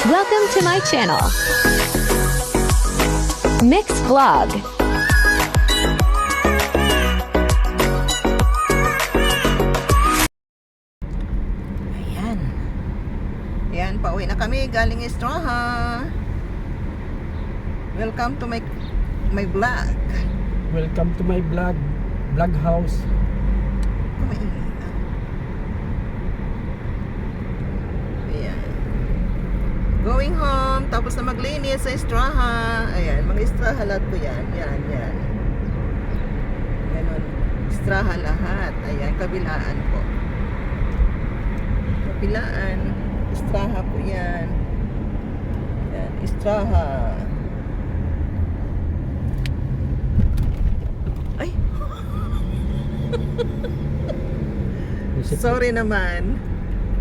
Welcome to my channel, Mix Vlog. Ayan. Ayan, pauwi na kami galing Estraha. Welcome to my vlog. Welcome to my vlog house. Kumain na. Ayan. Going home, tapos na maglinis sa Estraha. Ayan, mga Estraha lahat po yan. Yan. Ganon. Estraha lahat. Ayan, kabilaan po. Kabilaan. Estraha po yan. Ayan, Estraha. Ay! Sorry naman.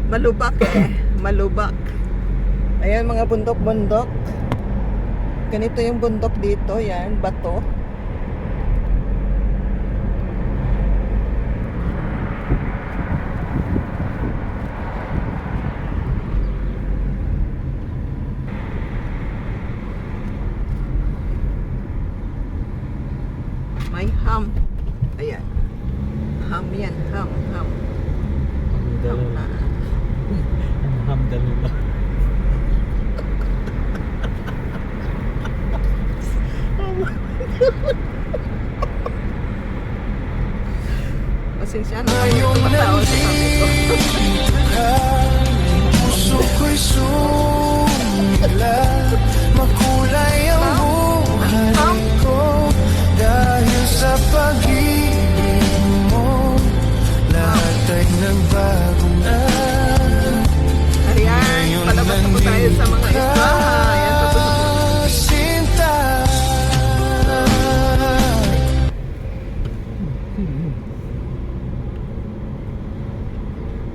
Malubak malubak. Ayan mga bundok-bundok. Ganito yung bundok dito, yan, bato. May ham. Ayan. Ham yan, ham. Alhamdulillah. Pasensya na kayo patawa sa sabi ko. Puso ko'y sumila, makulay ang buhay ko dahil sa pag-ibig mo. Lahat ay nagbago na. Ayan, palabas na po tayo sa mga Estraha. Ayan, tapos na po. Sinta.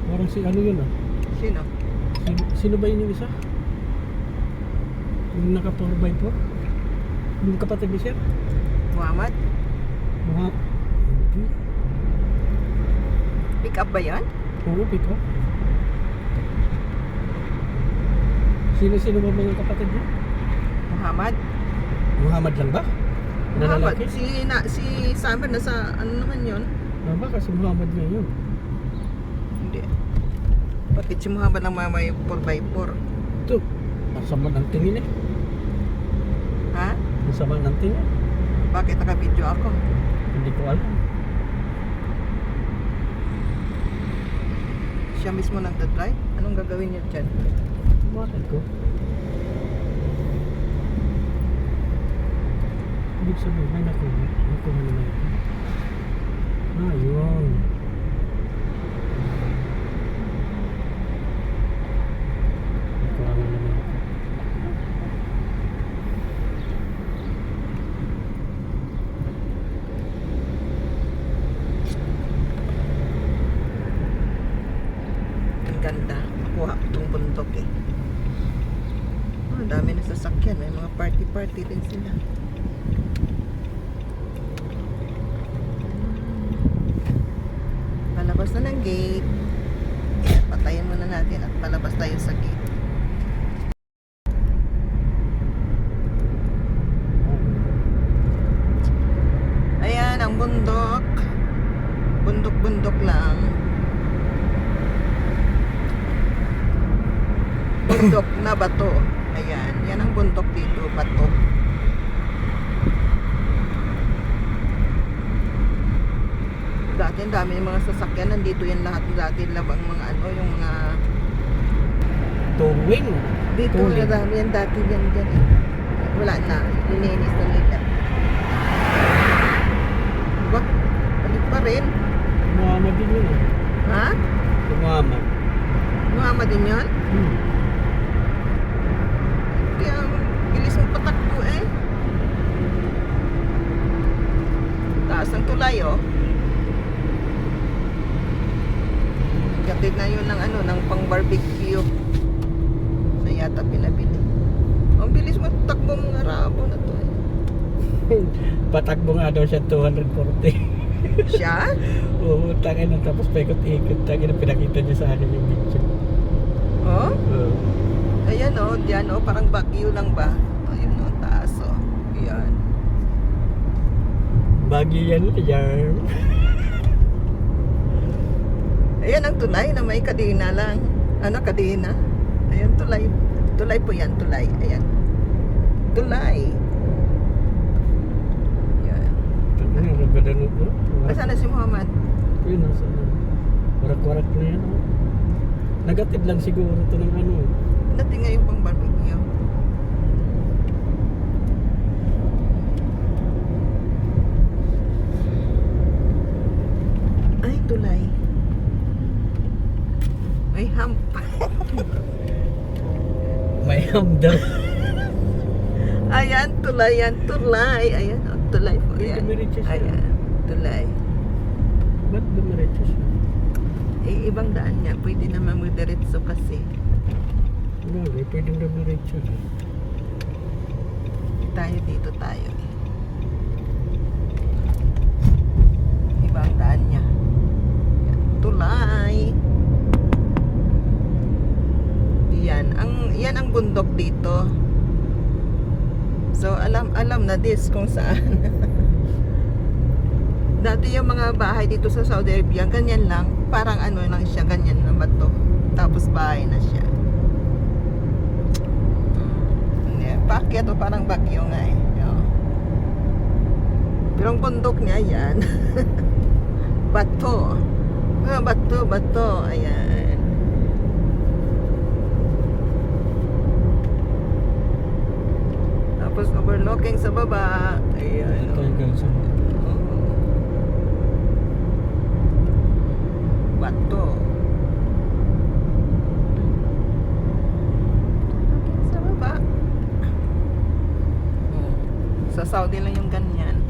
Parang si ano yun ah. Sino? Sino ba yun yung isa? Yung naka 4x4? Yung kapatid ni Sir? Muhammad? Mga... Pick up ba yan? Oo, pick up. Sino ba mga kapatid niya? Muhammad? Muhammad lang ba? Na Muhammad? lalaki? Si Summer nasa ano naman yun? Ah, baka si Muhammad nga yun. Hindi. Bakit si Muhammad lang may 4x4? Ito, ang sama ng tingin eh. Ha? Ang sama ng tingin. Bakit naka-video ako? Hindi ko alam. Siya mismo nagdadrive? Anong gagawin niya dyan? Bakit ko? Ibig sabihin, may nakuha. Nakuha naman ito. Ah, yun. Nakuha nga naman ito. Ang ganda. Makuha ko itong bundok eh. Oh, ang dami na sasakyan. May mga party din sila. Palabas na ng gate. Ayan, patayin muna natin at palabas tayo sa gate. Ayan ang bundok. Bundok lang. Bundok na bato. Ayan, yan ang bundok dito, bato. Dati ang dami ng mga sasakyan, nandito yan lahat dati labang mga ano, yung mga Towing. dito Towing. na dami yan dati yan dyan eh. Wala na, lininis na nila. Diba? Balik pa rin. Muhammad din yun eh. Ha? Si Muhammad. Muhammad din yun? Kaya bilis mo patakbo eh. Taas ng tulay oh. Gatid na yun ng ano, ng pang barbecue. So yata pinabili. Ang bilis mo takbo mga rabo na to eh. Patakbo nga daw siya 240. Siya? Oo, tangin na. Tapos paikot-ikot. Tangin na pinakita niya sa akin yung picture. Oh? Oo. Ayan o, diyan o, parang Baguio lang ba? Ayun o, taas o. Ayan. Bagi yan yan. Ayan ang tulay na may kadena lang. Ano, kadena? Ayan, tulay. Tulay po yan, tulay. Ayan. Tulay. Ayan. Ano, nagkadanog mo? Nasaan na si Muhammad? Yun, nasa warak-warak na yan. Oh. Nagatid lang siguro ito ng ano. Natin ngayon pang barbecue. Ay, tulay. May hump. May hamdam. Ayan, tulay yan, tulay. Ayan, oh, tulay po yan. Dumiretso siya. Ayan, tulay. Ba't dumiretso siya? Eh, ibang daan niya. Pwede naman magdiretso kasi. Bagay, pwedeng dumiretso. Tayo dito tayo. Ibang daan niya. Ayan, tulay. Yan ang bundok dito. So alam na this kung saan. Dati yung mga bahay dito sa Saudi Arabia, ganyan lang, parang ano lang siya, ganyan na bato. Tapos bahay na siya. Paakyat o parang Baguio nga eh. Oh. Pero ang bundok niya yan. Bato. Bato. Ayan. Tapos overlooking sa baba. Ayan. Ito yung ganso. Bato. Sa baba. Sa Saudi lang yung ganyan.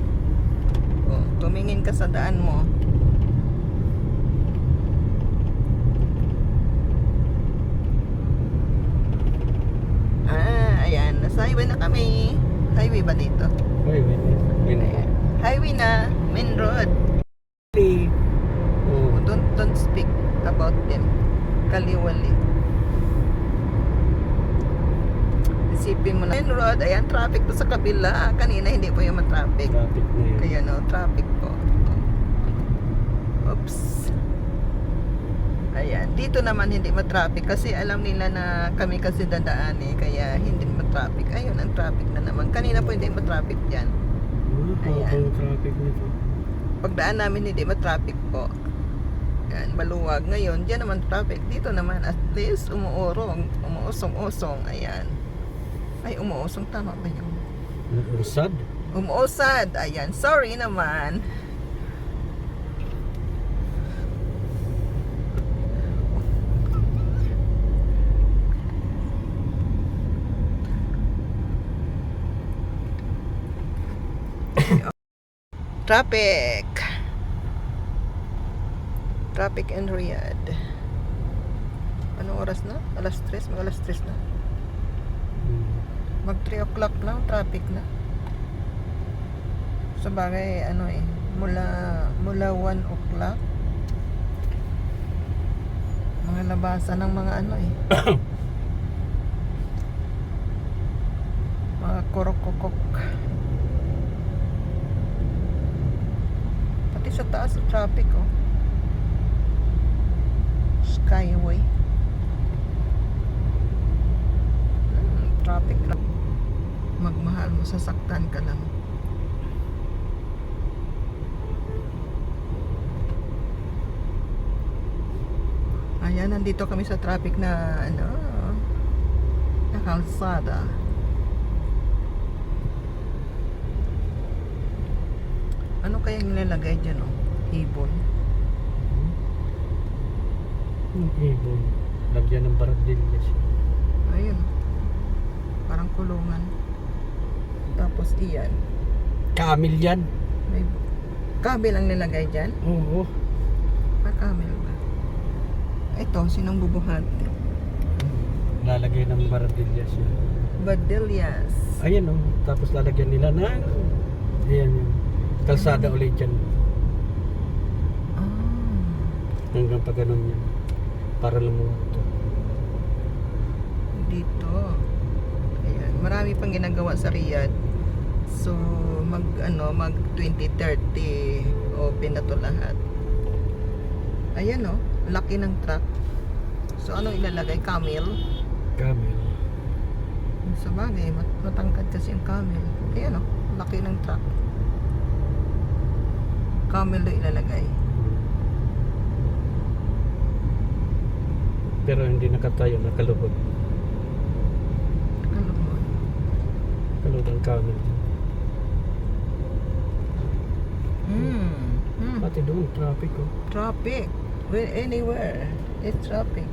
Tumingin ka sa daan mo. Ayan. Nasa highway na kami. Highway ba dito? Wait. Ayan. Highway na. Main road. Oh. Don't speak about them. Kaliwali. Isipin mo na. Main road, ayan, traffic to sa kabila. Kanina hindi po yung traffic. Traffic na yun. Kaya no, traffic po. Oops. Ayan, dito naman hindi ma-traffic kasi alam nila na kami kasi dadaan eh, kaya hindi ma-traffic. Ayun, ang traffic na naman. Kanina po hindi ma-traffic dyan. Ayan. Ang traffic nito. Pagdaan namin hindi ma-traffic po. Yan, maluwag. Ngayon, diyan naman traffic. Dito naman at least umuusong-usong. Ayan. Ay, umuusong. Tama ba yun? Usad? Umuusad. Ayan. Sorry naman. Traffic in Riyadh. Anong oras na? Alas 3? Mag-alas 3 na. Mag 3 o'clock na, traffic na. Sa bagay, ano eh, mula 1 o'clock. Mga labasan ng mga ano eh. Mga korok-kokok. Pati sa taas, traffic oh. Skyway. Traffic lang. Magmahal mo, sasaktan ka lang. Ayan, nandito kami sa traffic na ano, na kalsada. Ano kayang nilalagay dyan oh? Ibon. Yung ibon. Lagyan ng baradilya siya. Ayun. Parang kulungan. Tapos iyan. Camel yan? May kabel ang nilagay dyan? Oo. Camel ba? Ito, sinong bubuhat? Lalagay ng baradilya siya. Badillas. Ayan oh. Tapos lalagyan nila ng ayan yung kalsada ulit dyan. Ah. Hanggang pa ganun yan. Para lumuwag to. dito. Ayan, marami pang ginagawa sa Riyadh. So, mag 2030 open na to lahat. Ayan oh, laki ng truck. So, ano ilalagay? Camel? Camel. Sa bagay, matangkad kasi yung camel. Ayan oh, laki ng truck. Camel na ilalagay. Pero hindi nakatayo, nakalubog. Ano mo? Kalubog ang camel. Pati doon, traffic oh. Traffic. Well, anywhere. It's traffic.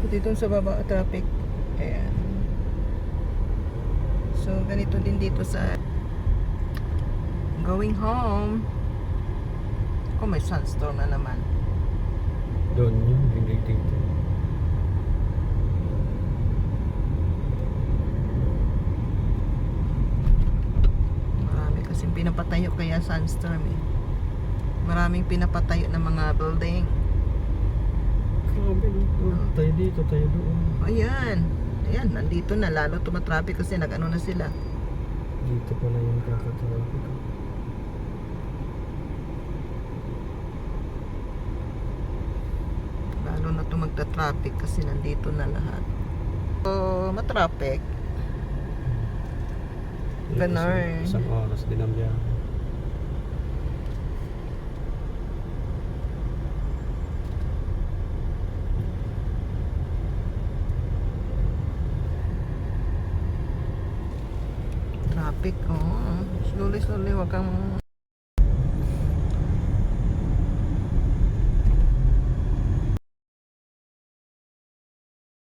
Pati doon sa baba, traffic. Ayan. So, ganito din dito sa going home. Ako may sunstorm na naman. Doon yun, hindi dito. Marami kasing pinapatayo kaya sunstorm eh. Maraming pinapatayo ng mga building. Grabe no. Tayo dito, tayo doon. Ayan. Ayan, nandito na. Lalo tumatraffic kasi nag-ano na sila. Dito pala yung kakatraffic. Lalo na ito magta-traffic kasi nandito na lahat. So, matraffic. Ganon. Isang oras din ang biyahe. Traffic, oh. Slowly, wag kang